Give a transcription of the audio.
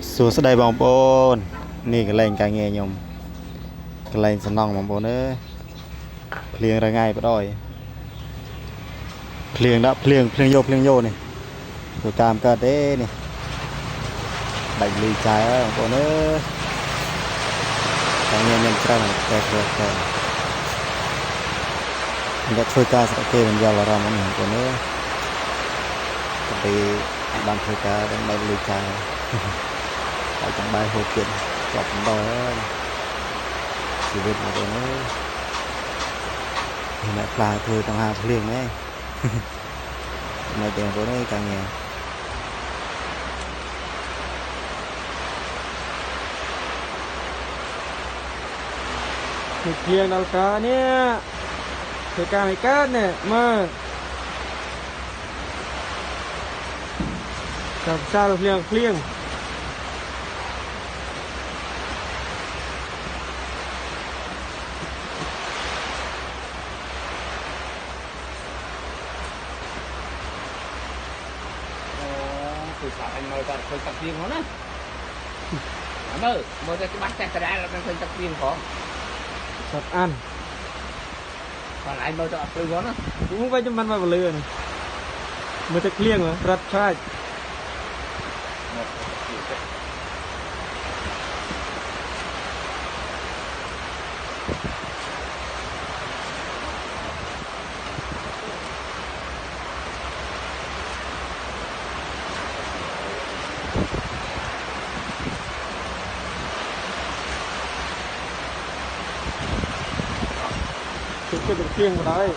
สวัสดีบองโปนนี่ก็เล่นการเงียยมก็เล่นสนองบองโปนเอ้ยเพลียงระไงไปด้อยเพลียงโยนี่ตัวตามก็เด้นี่ดังลีใจบองโปนเอ้ยการเงียยมจังแกมันจะช่วยการสังเกตมันยาวรำมันเห็นโปนเอ้ยก็ไปบางช่วยการดังลีใจไปจังใบหัวเกินจอบดอยชีวิตของตัวนี้แม่ปลาคือต้องหาเลี้ยงแม่ในเตียงตัวนี้càng nhiều Thịt riêng đâu có nhé. Thịt cá mày cát nè mơ. Làm sao được liêng Tôi sợ anh mời ta khơi tập viên khó nè. Mời ta cái bát xe ra là khơi tập viên khó. sạch ăn. Còn anh mời ta khơi khó nè. Cũng không phải cho mình vào lừa này. Mới thịt liêng mà rất trai. Cái thịt riêng vào đấy.